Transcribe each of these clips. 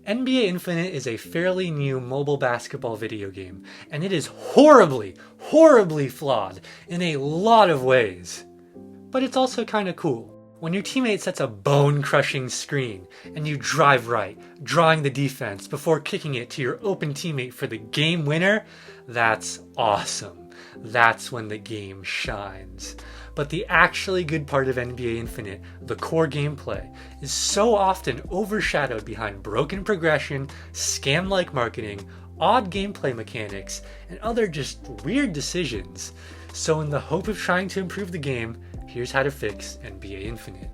NBA Infinite is a fairly new mobile basketball video game, and it is horribly, horribly flawed in a lot of ways. But it's also kinda cool. When your teammate sets a bone-crushing screen, and you drive right, drawing the defense before kicking it to your open teammate for the game winner, that's awesome. That's when the game shines. But the actually good part of NBA Infinite, the core gameplay, is so often overshadowed behind broken progression, scam-like marketing, odd gameplay mechanics, and other just weird decisions. So in the hope of trying to improve the game, here's how to fix NBA Infinite.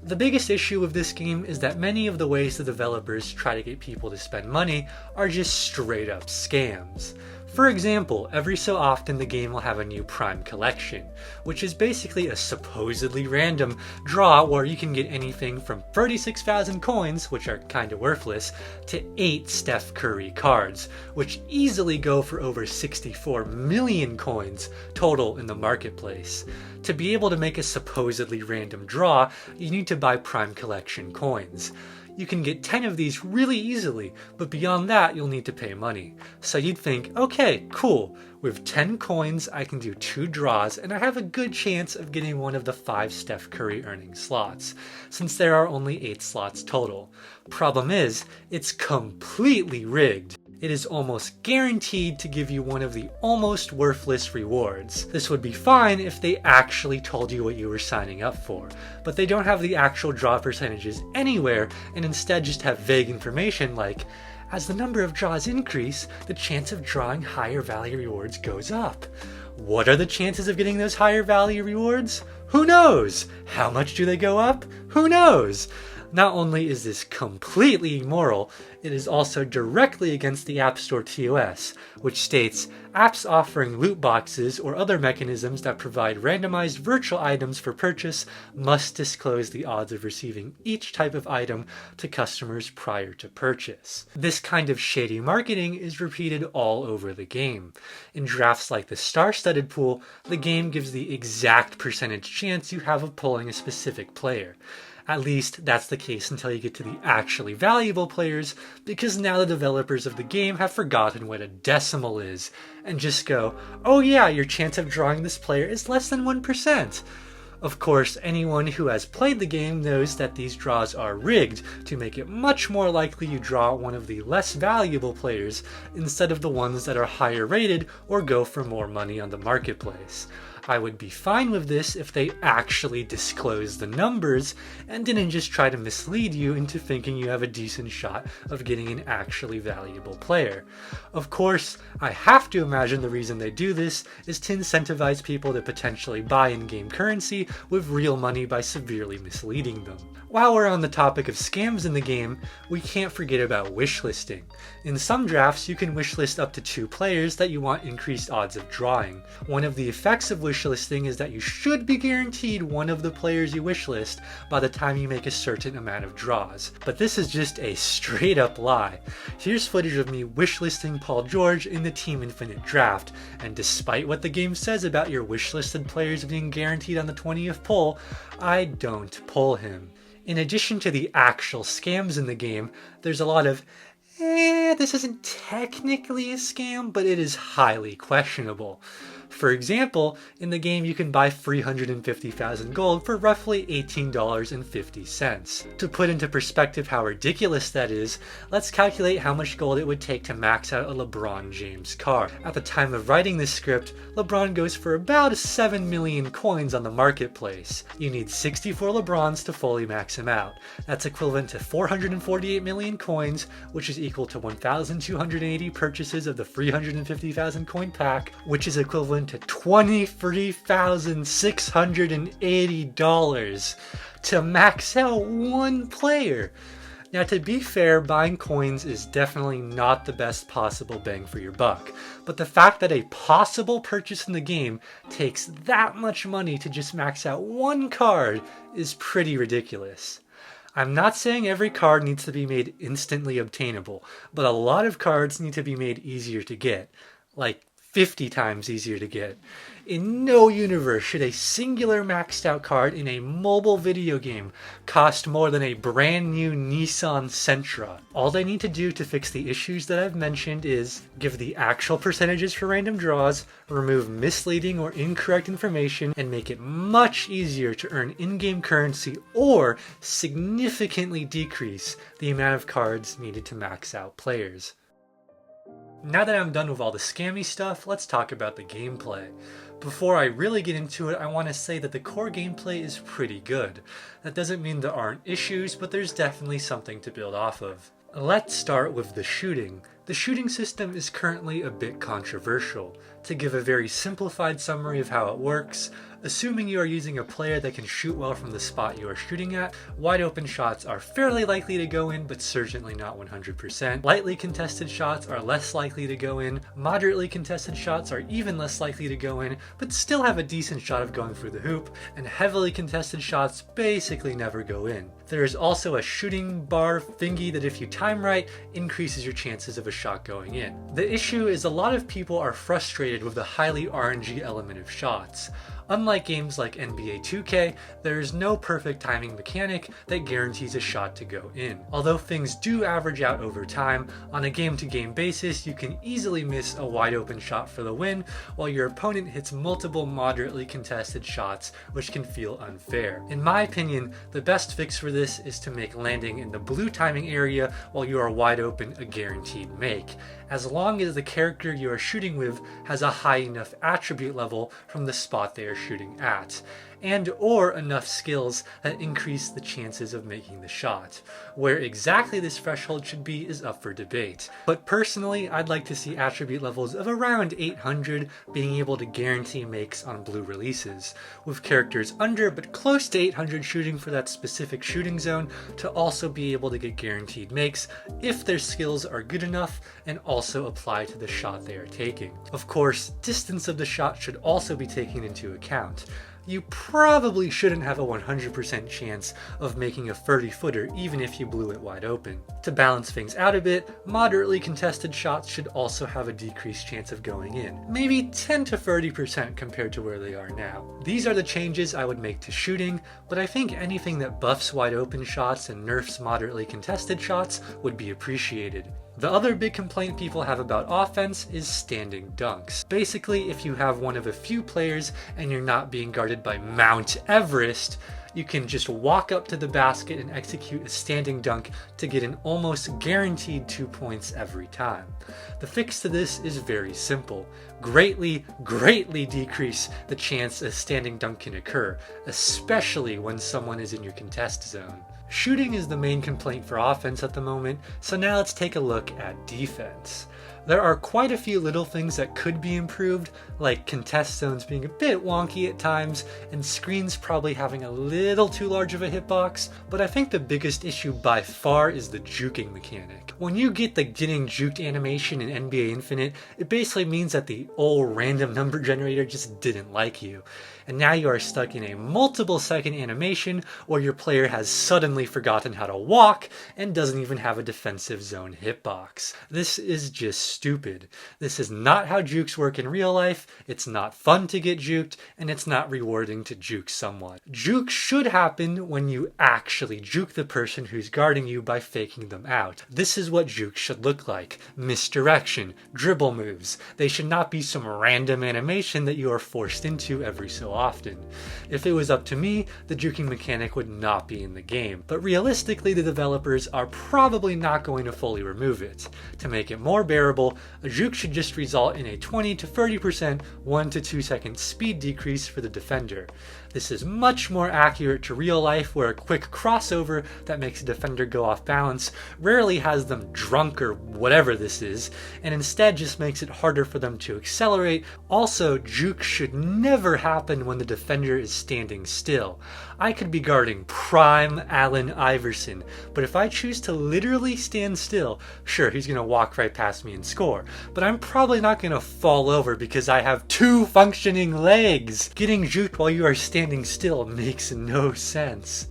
The biggest issue with this game is that many of the ways the developers try to get people to spend money are just straight up scams. For example, every so often the game will have a new Prime collection, which is basically a supposedly random draw where you can get anything from 36,000 coins, which are kinda worthless, to 8 Steph Curry cards, which easily go for over 64 million coins total in the marketplace. To be able to make a supposedly random draw, you need to buy Prime Collection coins. You can get 10 of these really easily, but beyond that you'll need to pay money. So you'd think, okay, cool, with 10 coins I can do 2 draws and I have a good chance of getting one of the 5 Steph Curry earning slots, since there are only 8 slots total. Problem is, it's completely rigged. It is almost guaranteed to give you one of the almost worthless rewards. This would be fine if they actually told you what you were signing up for, but they don't have the actual draw percentages anywhere and instead just have vague information like, as the number of draws increase, the chance of drawing higher value rewards goes up. What are the chances of getting those higher value rewards? Who knows? How much do they go up? Who knows? Not only is this completely immoral, it is also directly against the App Store TOS, which states, apps offering loot boxes or other mechanisms that provide randomized virtual items for purchase must disclose the odds of receiving each type of item to customers prior to purchase. This kind of shady marketing is repeated all over the game. In drafts like the Star-Studded Pool, the game gives the exact percentage chance you have of pulling a specific player. At least, that's the case until you get to the actually valuable players, because now the developers of the game have forgotten what a decimal is, and just go, oh yeah, your chance of drawing this player is less than 1%. Of course, anyone who has played the game knows that these draws are rigged to make it much more likely you draw one of the less valuable players instead of the ones that are higher rated or go for more money on the marketplace. I would be fine with this if they actually disclosed the numbers and didn't just try to mislead you into thinking you have a decent shot of getting an actually valuable player. Of course, I have to imagine the reason they do this is to incentivize people to potentially buy in-game currency with real money by severely misleading them. While we're on the topic of scams in the game, we can't forget about wishlisting. In some drafts, you can wishlist up to 2 players that you want increased odds of drawing. One of the effects of wishlisting is that you should be guaranteed one of the players you wishlist by the time you make a certain amount of draws. But this is just a straight up lie. Here's footage of me wishlisting Paul George in the Team Infinite draft, and despite what the game says about your wishlisted players being guaranteed on the 20th pull, I don't pull him. In addition to the actual scams in the game, there's a lot of, this isn't technically a scam, but it is highly questionable. For example, in the game you can buy 350,000 gold for roughly $18.50. To put into perspective how ridiculous that is, let's calculate how much gold it would take to max out a LeBron James card. At the time of writing this script, LeBron goes for about 7 million coins on the marketplace. You need 64 LeBrons to fully max him out. That's equivalent to 448 million coins, which is equal to 1,280 purchases of the 350,000 coin pack, which is equivalent to $23,680 to max out one player. Now, to be fair, buying coins is definitely not the best possible bang for your buck, but the fact that a possible purchase in the game takes that much money to just max out one card is pretty ridiculous. I'm not saying every card needs to be made instantly obtainable, but a lot of cards need to be made easier to get, like 50 times easier to get. In no universe should a singular maxed out card in a mobile video game cost more than a brand new Nissan Sentra. All they need to do to fix the issues that I've mentioned is give the actual percentages for random draws, remove misleading or incorrect information, and make it much easier to earn in-game currency or significantly decrease the amount of cards needed to max out players. Now that I'm done with all the scammy stuff, let's talk about the gameplay. Before I really get into it, I want to say that the core gameplay is pretty good. That doesn't mean there aren't issues, but there's definitely something to build off of. Let's start with the shooting. The shooting system is currently a bit controversial. To give a very simplified summary of how it works, assuming you are using a player that can shoot well from the spot you are shooting at, wide open shots are fairly likely to go in, but certainly not 100%. Lightly contested shots are less likely to go in. Moderately contested shots are even less likely to go in, but still have a decent shot of going through the hoop. And heavily contested shots basically never go in. There is also a shooting bar thingy that if you time right, increases your chances of a shot going in. The issue is a lot of people are frustrated with the highly RNG element of shots. Unlike games like NBA 2K, there is no perfect timing mechanic that guarantees a shot to go in. Although things do average out over time, on a game-to-game basis you can easily miss a wide open shot for the win, while your opponent hits multiple moderately contested shots, which can feel unfair. In my opinion, the best fix for this is to make landing in the blue timing area while you are wide open a guaranteed make, as long as the character you are shooting with has a high enough attribute level from the spot they are shooting at, and or enough skills that increase the chances of making the shot. Where exactly this threshold should be is up for debate, but personally I'd like to see attribute levels of around 800 being able to guarantee makes on blue releases, with characters under but close to 800 shooting for that specific shooting zone to also be able to get guaranteed makes if their skills are good enough and also apply to the shot they are taking. Of course, distance of the shot should also be taken into account. You probably shouldn't have a 100% chance of making a 30-footer even if you blew it wide open. To balance things out a bit, moderately contested shots should also have a decreased chance of going in, maybe 10 to 30% compared to where they are now. These are the changes I would make to shooting, but I think anything that buffs wide open shots and nerfs moderately contested shots would be appreciated. The other big complaint people have about offense is standing dunks. Basically, if you have one of a few players and you're not being guarded by Mount Everest, you can just walk up to the basket and execute a standing dunk to get an almost guaranteed 2 points every time. The fix to this is very simple. Greatly decrease the chance a standing dunk can occur, especially when someone is in your contest zone. Shooting is the main complaint for offense at the moment, so now let's take a look at defense. There are quite a few little things that could be improved, like contest zones being a bit wonky at times, and screens probably having a little too large of a hitbox, but I think the biggest issue by far is the juking mechanic. When you get the getting juked animation in NBA Infinite, it basically means that the old random number generator just didn't like you, and now you are stuck in a multiple second animation where your player has suddenly forgotten how to walk and doesn't even have a defensive zone hitbox. This is just stupid. This is not how jukes work in real life, it's not fun to get juked, and it's not rewarding to juke someone. Juke should happen when you actually juke the person who's guarding you by faking them out. This is what juke should look like. Misdirection, dribble moves. They should not be some random animation that you are forced into every so often. If it was up to me, the juking mechanic would not be in the game, but realistically the developers are probably not going to fully remove it. To make it more bearable, a juke should just result in a 20 to 30% 1 to 2 second speed decrease for the defender. This is much more accurate to real life, where a quick crossover that makes a defender go off balance rarely has them drunk or whatever this is, and instead just makes it harder for them to accelerate. Also, juke should never happen when the defender is standing still. I could be guarding prime Allen Iverson, but if I choose to literally stand still, sure, he's going to walk right past me and score, but I'm probably not going to fall over because I have 2 functioning legs. Getting juked while you are standing still makes no sense.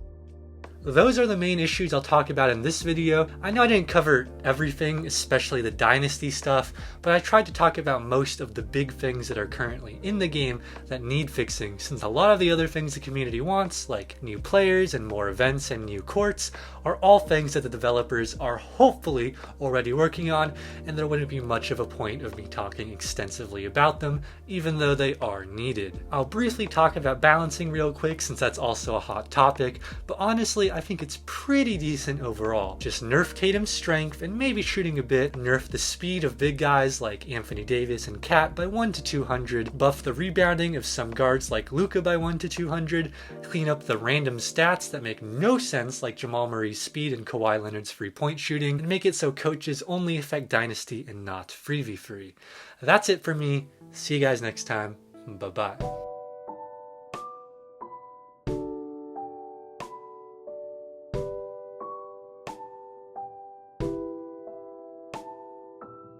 Those are the main issues I'll talk about in this video. I know I didn't cover everything, especially the Dynasty stuff, but I tried to talk about most of the big things that are currently in the game that need fixing, since a lot of the other things the community wants, like new players and more events and new courts, are all things that the developers are hopefully already working on, and there wouldn't be much of a point of me talking extensively about them, even though they are needed. I'll briefly talk about balancing real quick, since that's also a hot topic, but honestly I think it's pretty decent overall. Just nerf Tatum's strength and maybe shooting a bit, nerf the speed of big guys like Anthony Davis and Cat by 1 to 200, buff the rebounding of some guards like Luka by 1 to 200, clean up the random stats that make no sense like Jamal Murray's speed and Kawhi Leonard's 3-point shooting, and make it so coaches only affect Dynasty and not 3v3. That's it for me. See you guys next time. Bye bye.